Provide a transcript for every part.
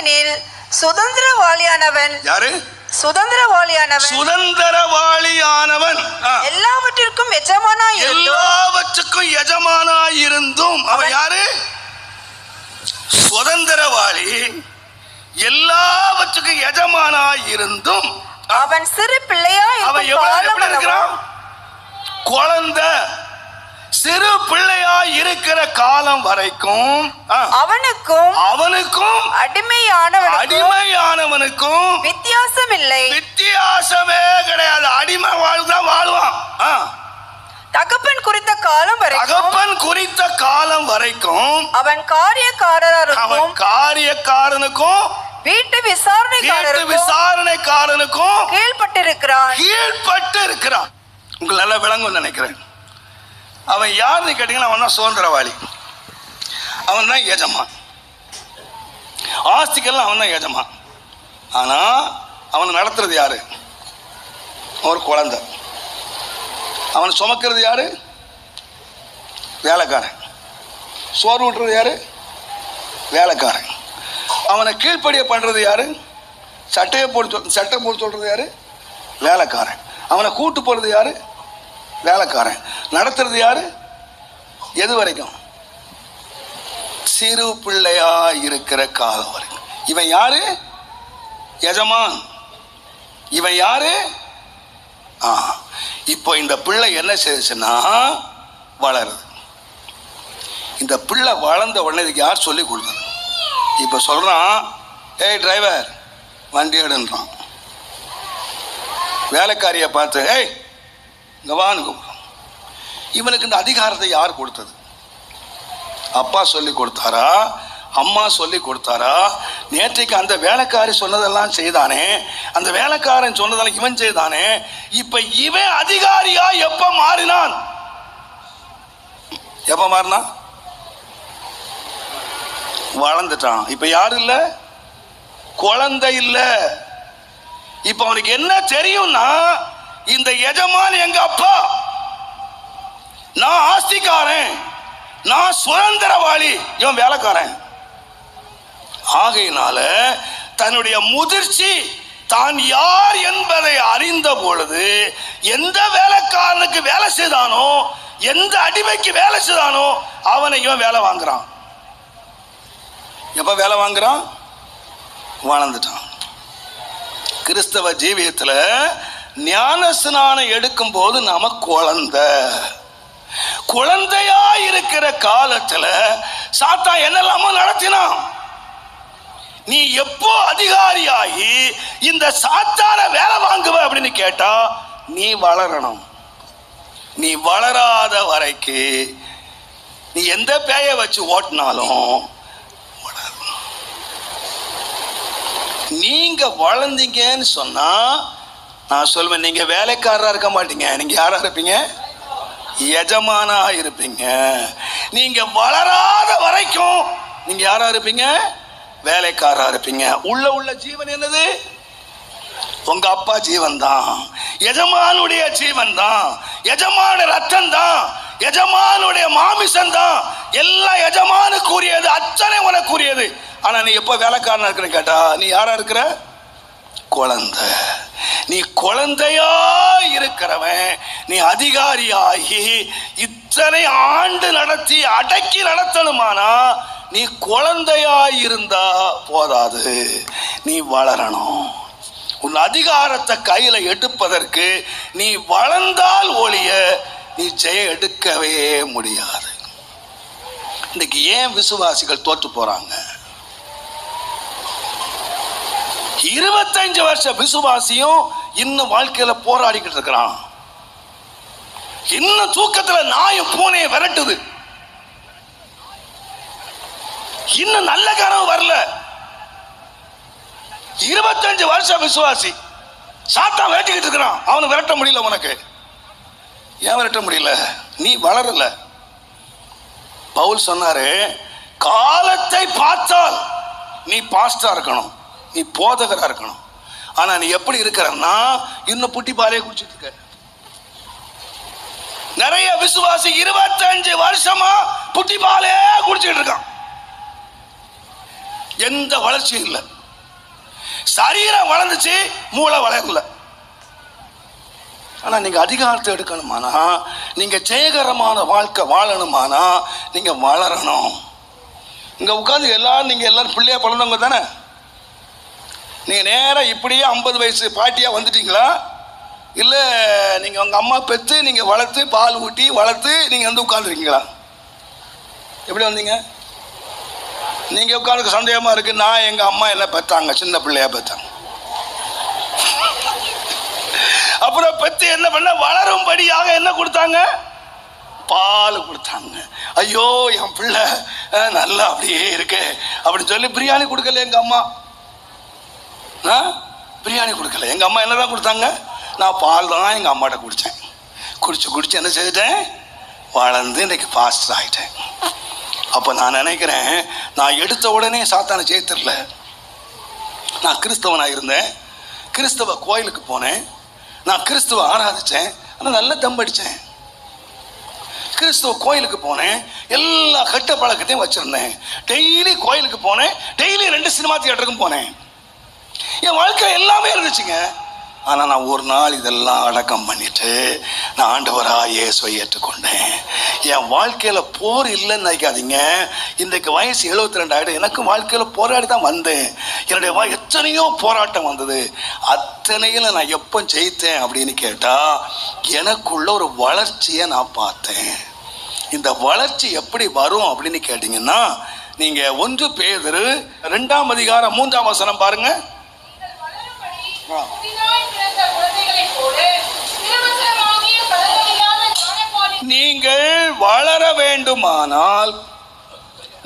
ஏனெனில் சுதந்திரவாளியானவன் யாரு? சுதந்திரவாளியானவன் எல்லாவற்றிற்கும் எஜமானாயிருந்தும் அவன் யாரு? சுதந்திரவாளி, எல்லாவற்றுக்கும் எஜமானாயிருந்தும் அவன் சிறு பிள்ளையா இருக்கிறான். குழந்தை சிறு பிள்ளையா இருக்கிற காலம் வரைக்கும் அவனுக்கும் அடிமையானவனுக்கும் வித்தியாசமே கிடையாது. அடிமை வாழ்தான் வாழ்வான். தகப்பன் குறித்த காலம் வரைக்கும் அவன் காரியக்காரனுக்கும் வீட்டு விசாரணைக்காரனுக்கும் கீழ்பட்டு இருக்கிறான். உங்களுக்கு நல்லா விளங்கும் நினைக்கிறேன். அவன் யாருன்னு கேட்டீங்கன்னா அவன் தான் சுதந்திரவாளி, அவன் தான் எஜமான். ஆஸ்திக்கெல்லாம் அவன் தான் எஜமான். ஆனா அவனை நடத்துறது யாரு? ஒரு குழந்தை. அவனை சுமக்கிறது யாரு? வேலைக்காரன். சோறு விட்டுறது யாரு? வேலைக்காரன். அவனை கீழ்ப்படிய பண்றது யாரு? சட்டை போட்டு சொல்றது யாரு? வேலைக்காரன். அவனை கூட்டு போறது யாரு? வேலைக்காரன். நடத்துறது யாரு? எது வரைக்கும்? சிறு பிள்ளையா இருக்கிற காலம் வரைக்கும். இவன் யாரு? எஜமான். இவன் யாரு? இப்போ இந்த பிள்ளை என்ன செய்யுச்சுன்னா வளருது. இந்த பிள்ளை வளர்ந்த உடனே இதுக்கு யார் சொல்லி கொடுத்தது? இப்போ சொல்றான், ஏய் டிரைவர் வண்டி எடுன்றான். வேலைக்காரியை பார்த்து ஏய் இங்க வான்னு கூப்பிடுறான். இவனுக்கு இந்த அதிகாரத்தை யார் கொடுத்தது? அப்பா சொல்லி கொடுத்தாரா? அம்மா சொல்லி கொடுத்தாரா? நேற்றைக்கு அந்த வேலைக்காரி சொன்னதெல்லாம் செய்தானே, அந்த வேலைக்காரன் சொன்னதெல்லாம் இவன் செய்தானே. இப்ப இவன் அதிகாரியா எப்ப மாறினான்? எப்ப மாறினான்? வளர்ந்துட்டான். இப்ப யாரு இல்ல? குழந்தை இல்ல. இப்ப அவனுக்கு என்ன தெரியும்னா, இந்த எஜமான் எங்க அப்பா, நான் ஆஸ்திக்காரன், நான் சுதந்திரவாளி, இவன் வேலைக்காரன். ஆகையினால தன்னுடைய முதிர்ச்சி தான் யார் என்பதை அறிந்த பொழுது எந்த வேலைக்காரனுக்கு வேலை செய்தானோ, எந்த அடிமைக்கு வேலை செய்தானோ அவனை இவன் வேலை வாங்குறான். எப்ப வேலை வாங்குறான்? வளர்ந்துட்டான். கிறிஸ்தவ ஜீவியத்துல ஞான ஸ்நானம் எடுக்கும் போது நாம குழந்தையா இருக்கிற காலத்துல சாத்தான் என்னெல்லாமோ நடத்தினான். நீ எப்போ அதிகாரியாகி இந்த சாத்தான வேலை வாங்குவ அப்படின்னு கேட்டா நீ வளரணும். நீ வளராத வரைக்கு நீ எந்த பேய வச்சு ஓட்டினாலும் நீங்க வளர்ந்தீங்கன்னு சொன்னா நான் சொல்வேன், நீங்க வேலைக்காரரா இருக்க மாட்டீங்க. நீங்க யாரா இருப்பீங்க? எஜமானா இருப்பீங்க. நீங்க வளராத வரைக்கும் நீங்க யாரா இருப்பீங்க? வேலைக்காரா இருப்பீங்க. உள்ள ஜீவன் என்னது? உங்க அப்பா ஜீவன் தான், எஜமானுடைய ஜீவன் தான், எஜமான ரத்தம் தான், எஜமானுடைய மாமிசம் தான். எல்லாம் எஜமானுக்குரியது, அத்தனை உனக்குரியது. ஆனா நீ எப்ப வேலைக்காரனா இருக்கிற கேட்டா நீ யாரா இருக்கிற? குழந்தை. நீ குழந்தையா இருக்கிறவன் நீ அதிகாரியாகி இத்தனை ஆண்டு நடத்தி அடக்கி நடத்தணுமானா நீ குழந்தையா இருந்தா போதாது, நீ வளரணும். உன் அதிகாரத்தை கையில எடுப்பதற்கு நீ வளர்ந்தால் ஒழிய நீ ஜெயம் எடுக்கவே முடியாது. இன்னைக்கு ஏன் விசுவாசிகள் தோற்று போறாங்க? 25 வருஷ விசுவாசியும் இன்னும் வாழ்க்கையில போராடிக்கிட்டு இருக்கிறான். இன்னும் தூக்கத்துல நாயும் பூனையை விரட்டுது. இன்னும் நல்ல கனவு வரல. 25 வருஷ விசுவாசி சாத்தா விரட்டிக்கிட்டு இருக்கிறான். அவனை விரட்ட முடியல. உனக்கு ஏன் விரட்ட முடியல? நீ வளரல. பவுல் சொன்னாரு, காலத்தை பார்த்தால் நீ பாஸ்டா இருக்கணும், நீ போதகரா இருக்கணும். ஆனா நீ எப்படி இருக்கிறன்னா இன்னும் புட்டி பாலே குடிச்சிட்டு இருக்க. நிறைய விசுவாசி 25 வருஷமா புட்டி பாலே குடிச்சிட்டு இருக்கான். எந்த வளர்ச்சியும் இல்லை. சரீரம் வளர்ந்துச்சு, மூளை வளரல. ஆனா நீங்க அதிகாரத்தை எடுக்கணுமானா, நீங்க ஜெயகரமான வாழ்க்கை வாழணுமானா நீங்க வளரணும். இங்க உட்காந்து நீங்க எல்லாரும் பிள்ளையா பிறந்தவங்க தானே. நீங்க நேரம் இப்படியே 50 வயசு பாட்டியா வந்துட்டீங்களா, இல்ல நீங்க உங்க அம்மா பெற்று நீங்க வளர்த்து பால் ஊட்டி வளர்த்து நீங்க வந்து உட்கார்ந்துருக்கீங்களா? எப்படி வந்தீங்க? நீங்க உட்கார்ந்து சந்தேகமா இருக்கு. நான் எங்க அம்மா என்ன பெற்றாங்க, சின்ன பிள்ளையா பெற்றாங்க. அப்புறம் பெற்று என்ன பண்ண, வளரும்படியாக என்ன கொடுத்தாங்க? பால் கொடுத்தாங்க. ஐயோ என் பிள்ளை நல்லா அப்படியே இருக்கு அப்படின்னு சொல்லி பிரியாணி கொடுக்கல எங்க அம்மா. பிரியாணி கொடுக்கல. எங்க அம்மா என்னதான் கொடுத்தாங்க? நான் பால் தான் எங்க அம்மாட்ட குடித்தேன். குடிச்சு என்ன செய்துட்டேன்? வளர்ந்து இன்னைக்கு பாஸ்டர் ஆகிட்டேன். அப்போ நான் நினைக்கிறேன், நான் எடுத்த உடனே சாத்தானை ஜெயித்திரல. நான் கிறிஸ்தவனாக இருந்தேன், கிறிஸ்தவ கோயிலுக்கு போனேன், நான் கிறிஸ்துவ ஆராதித்தேன், ஆனால் நல்ல தம்படித்தேன். கிறிஸ்துவ கோயிலுக்கு போனேன், எல்லா கெட்ட பழக்கத்தையும் வச்சுருந்தேன். டெய்லி கோயிலுக்கு போனேன், டெய்லி 2 சினிமா தியேட்டருக்கும் போனேன். என் வாழ்க்கை எல்லாமே இருந்துச்சுங்க. ஆனால் நான் ஒரு நாள் இதெல்லாம் அடக்கம் பண்ணிட்டு நான் ஆண்டவராக இயேசுவை ஏற்றுக்கொண்டேன். என் வாழ்க்கையில் போர் இல்லைன்னு நினைக்காதீங்க. இன்றைக்கு வயசு 72 ஆகிடும். எனக்கும் வாழ்க்கையில் போராடி தான் வந்தேன். என்னுடைய எத்தனையோ போராட்டம் வந்தது. அத்தனையில் நான் எப்போ ஜெயித்தேன் அப்படின்னு கேட்டால், எனக்குள்ள ஒரு வளர்ச்சியை நான் பார்த்தேன். இந்த வளர்ச்சி எப்படி வரும் அப்படின்னு கேட்டிங்கன்னா, நீங்கள் 1 பேதுரு 2ஆம் அதிகாரம் 3ஆம் வசனம் பாருங்க. நீங்கள் வளர வேண்டுமானால்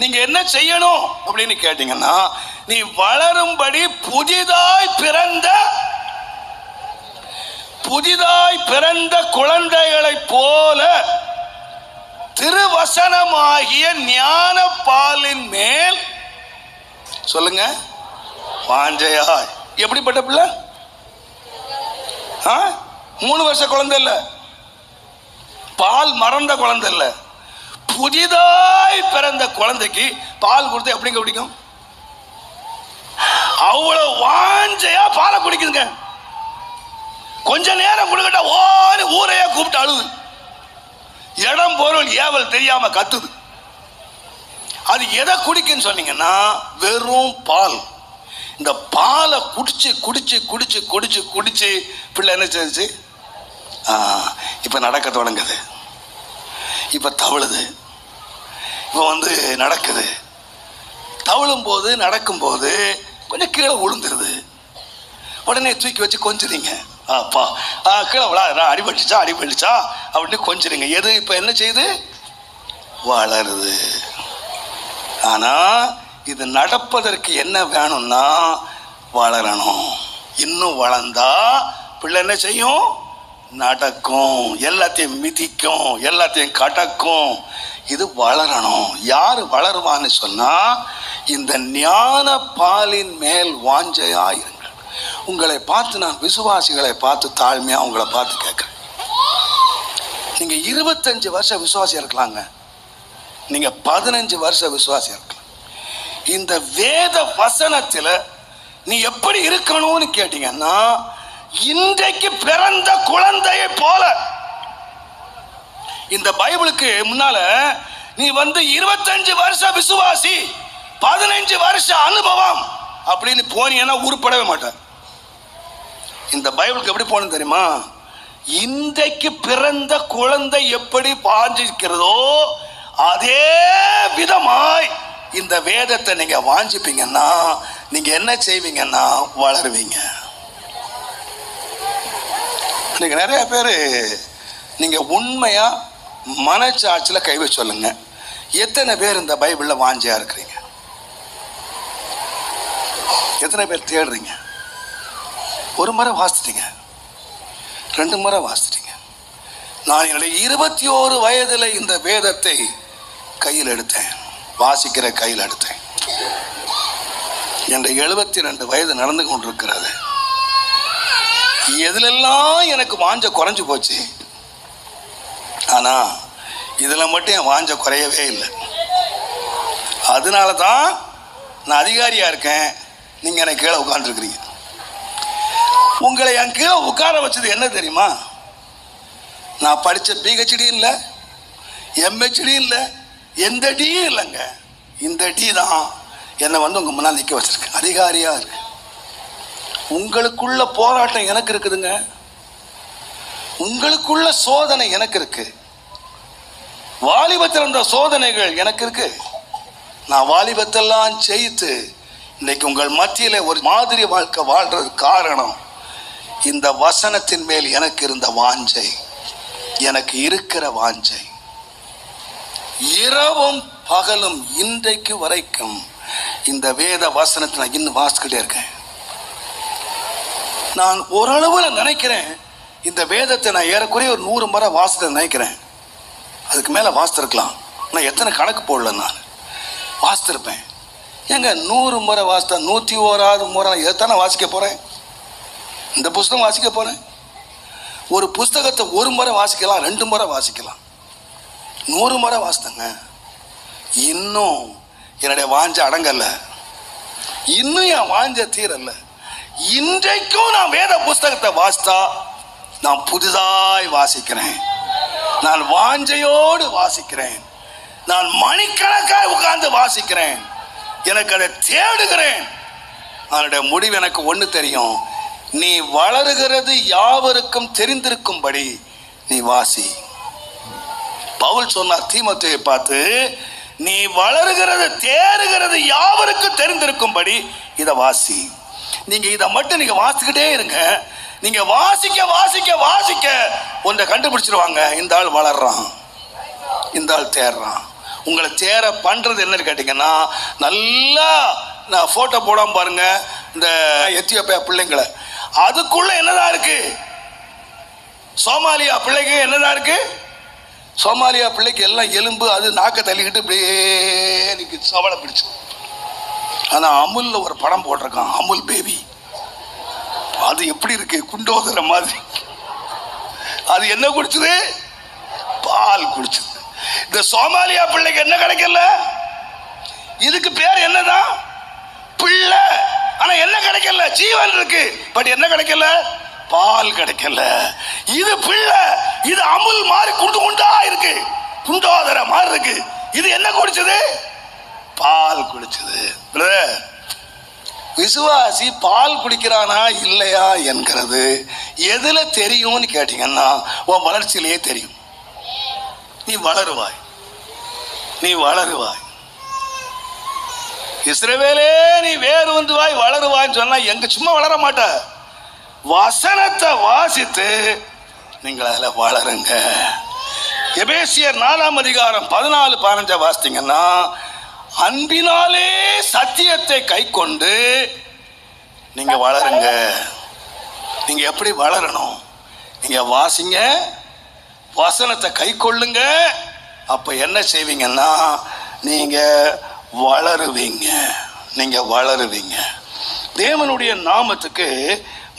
நீங்க என்ன செய்யணும் அப்படின்னு கேட்டீங்கன்னா, நீ வளரும்படி புதிதாய் பிறந்த குழந்தைகளைப் போல திருவசனமாகிய ஞான பாலின் மேல் சொல்லுங்க வாஞ்சையாய். எப்படிப்பட்ட பிள்ளை? 3 வருஷ குழந்தை இல்ல, பால் மறந்த குழந்தை இல்ல, புதிதாய் பிறந்த குழந்தைக்கு பால் கொடுத்து எப்படிங்க குடிக்கும்? அவ்வளவு வாஞ்சையா பாலை குடிக்குதுங்க. கொஞ்ச நேரம் கொடுக்கட்டா ஓடி ஊரையே கூப்பிட்டு அழுது, இடம் பொருள் ஏவல் தெரியாம கத்துது. அது எதை குடிக்குன்னு சொன்னீங்கன்னா, வெறும் பால். இந்த பாலை குடிச்சு குடிச்சு குடிச்சு குடிச்சு குடிச்சு பிள்ளை என்ன செஞ்சு இப்ப நடக்க தொடங்குது. இப்ப தவழுது. இப்ப நடக்குது. தவழும் போது நடக்கும் போது கொஞ்சம் கீழே விழுந்துருது. உடனே தூக்கி வச்சு கொஞ்சுறீங்க. அப்பா கீழே விழா அடிபட்டுச்சா அப்படின்னு கொஞ்சுறீங்க. எது இப்ப என்ன செய்யுது? வளருது. ஆனா இது நடப்பதற்கு என்ன வேணும்னா, வளரணும். இன்னும் வளர்ந்தா பிள்ளை என்ன செய்யும்? நடக்கும், எல்லாத்தையும் மிதிக்கும், எல்லாத்தையும் கடக்கும். இது வளரணும். யாரு வளருவான்னு சொன்னா, இந்த ஞான பாலின் மேல் வாஞ்சையாயிருங்கள். உங்களை பார்த்து நான் விசுவாசிகளை பார்த்து தாழ்மையா உங்களை பார்த்து கேட்கிறேன். நீங்க 25 வருஷம் விசுவாசியா இருக்கலாங்க, நீங்க 15 வருஷம் விசுவாசியா இருக்கலாம். இந்த வேத வசனத்துல நீ எப்படி இருக்கணும்னு கேட்டீங்கன்னா, இன்றைக்கு பிறந்த குழந்தையை போல. இந்த பைபிளுக்கு முன்னால நீ 25 வருஷம் விசுவாசி, 15 வருஷம் அனுபவம் அப்படின்னு போனீங்கன்னா உருப்படவே மாட்டேன். இந்த பைபிளுக்கு எப்படி போகணும் தெரியுமா? இன்றைக்கு பிறந்த குழந்தை எப்படி வாஞ்சிக்கிறதோ அதே விதமாய் இந்த வேதத்தை நீங்க வாஞ்சிப்பீங்கன்னா, நீங்க என்ன செய்வீங்கன்னா வளருவீங்க. இன்னைக்கு நிறைய பேர் நீங்க உண்மையா மனச்சாட்சியில கை வச்சு சொல்லுங்க, எத்தனை பேர் இந்த பைபிள்ல வாஞ்சியா இருக்கிறீங்க? எத்தனை பேர் தேடுறீங்க? ஒரு முறை வாசிட்டீங்க, 2 முறை வாசிட்டீங்க. நான் என்னுடைய 21 வயதுல இந்த வேதத்தை கையில் எடுத்தேன், வாசிக்கிற கையில் எடுத்தேன். என்ற 72 வயது நடந்து கொண்டிருக்கிறது. எதுலெல்லாம் எனக்கு வாஞ்ச குறைஞ்சு போச்சு, ஆனா இதுல மட்டும் என் வாஞ்ச குறையவே இல்லை. அதனால தான் நான் அதிகாரியா இருக்கேன், நீங்க எனக்கு கீழே உட்கார்ந்துருக்கிறீங்க. உங்களை என் கீழே உட்கார வச்சது என்ன தெரியுமா? நான் படிச்ச PhD இல்லை, MHD இல்லை, எந்த டியும் இல்லைங்க. இந்த டி தான் என்னை உங்க முன்னால் நிற்க வச்சிருக்கேன். அதிகாரியா இருக்கு. உங்களுக்குள்ள போராட்டம் எனக்கு இருக்குதுங்க. உங்களுக்குள்ள சோதனை எனக்கு இருக்கு. வாலிபத்தில் இருந்த சோதனைகள் எனக்கு இருக்கு. நான் வாலிபத்தெல்லாம் ஜெயித்து இன்னைக்கு உங்கள் மத்தியில ஒரு மாதிரி வாழ்க்கை வாழ்றது காரணம் இந்த வசனத்தின் மேல் எனக்கு இருந்த வாஞ்சை, எனக்கு இருக்கிற வாஞ்சை. இரவும் பகலும் இன்றைக்கு வரைக்கும் இந்த வேத வசனத்தை நான் இன்னும் வாசிக்கிட்டே இருக்கேன். நான் ஓரளவுல நினைக்கிறேன் இந்த வேதத்தை நான் ஏறக்குறைய ஒரு 100 முறை வாசித்து நினைக்கிறேன். அதுக்கு மேல வாசித்திருக்கலாம். நான் எத்தனை கணக்கு போடல, நான் வாசித்திருப்பேன். ஏங்க 100 முறை வாசித்தா 101வது முறை எத்தனை வாசிக்க போறேன்? இந்த புஸ்தகம் வாசிக்க போறேன். ஒரு புஸ்தகத்தை 1 முறை வாசிக்கலாம், 2 முறை வாசிக்கலாம். 100 முறை வாசித்தங்க. இன்னும் என்னுடைய வாஞ்ச அடங்கல, இன்னும் என் வாஞ்ச தீரல்ல. இன்றைக்கும் நான் வேத புஸ்தகத்தை வாசித்தா நான் புதிதாய் வாசிக்கிறேன். நான் வாஞ்சையோடு வாசிக்கிறேன். நான் மணிக்கணக்காய் உட்கார்ந்து வாசிக்கிறேன். எனக்கு அதை தேடுகிறேன். அதனுடைய முடிவு எனக்கு ஒன்று தெரியும். நீ வளருகிறது யாவருக்கும் தெரிந்திருக்கும்படி நீ வாசி. பவுல் சொன்னார் தீமோத்தேயுவை பார்த்து, நீ வளருகிறது தேறுகிறது யாவருக்கும் தெரிந்திருக்கும்படி இதை வாசி. நீங்க இதை மட்டும் நீங்க வாசிக்கிட்டே இருங்க. நீங்க வாசிக்க வாசிக்க வாசிக்க ஒன்றை கண்டுபிடிச்சிருவாங்க. இந்த ஆள் வளர்றான், இந்த ஆள் தேர்றான். உங்களை தேர பண்றது என்னன்னு கேட்டீங்கன்னா, நல்லா நான் போட்டோ போடாம பாருங்க இந்த எத்தியோப்பியா பிள்ளைங்களை. அதுக்குள்ள என்னதான் இருக்கு? சோமாலியா பிள்ளைக்கு என்னதான் இருக்கு? சோமாலியா பிள்ளைக்கு எல்லாம் எலும்பு, அது நாக்க தள்ளிக்கிட்டு இப்படியே நிற்கு, சவளை பிடிச்சு. ஆனா அமுல்ல ஒரு படம் போட்டிருக்கான், அமுல் பேபி. அது எப்படி இருக்கு? குண்டோதர மாதிரி. அது என்ன குடிச்சது? பால் குடிச்சது. இந்த சோமாலியா பிள்ளைக்கு என்ன கிடைக்கல? இதுக்கு பேர் என்னதான்? பிள்ளை. ஆனா என்ன கிடைக்கல? ஜீவன் இருக்கு, பட் என்ன கிடைக்கல? பால் கிடைக்கல. இது பிள்ளை, இது அமுல் மாதிரி குண்டு குண்டா இருக்கு, குண்டோதர மாதிரி இருக்கு. இது என்ன குடிச்சது? பால் குடிச்சது. விசுவாசி பால் குடிக்கிறானா இல்லையா என்கிறது எதுல தெரியும்னு கேட்டீங்கன்னா, உன் வளர்ச்சியிலேயே தெரியும். நீ வளருவாய், நீ வளருவாய். இஸ்ரவேலே நீ வேறு வந்துவாய் வளருவாய்ன்னு சொன்னா எங்க சும்மா வளர மாட்ட. வசனத்தை வாசித்து நீங்கள் அதில் வளருங்க. எபேசியர் 4ஆம் அதிகாரம் 14-15 வாசித்தீங்கன்னா, அன்பினாலே சத்தியத்தை கை கொண்டு நீங்க வளருங்க. நீங்க எப்படி வளரணும்? நீங்க வாசிங்க, வசனத்தை கை கொள்ளுங்க. அப்ப என்ன செய்வீங்கன்னா, நீங்க வளருவீங்க. நீங்க வளருவீங்க. தேவனுடைய நாமத்துக்கு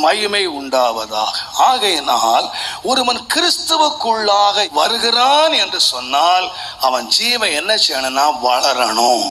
மகிமை உண்டாவதாக. ஆகையினால் ஒருவன் கிறிஸ்துவுக்குள்ளாக வருகிறான் என்று சொன்னால் அவன் ஜீவன் என்ன செய்யணும்னா வளரணும்.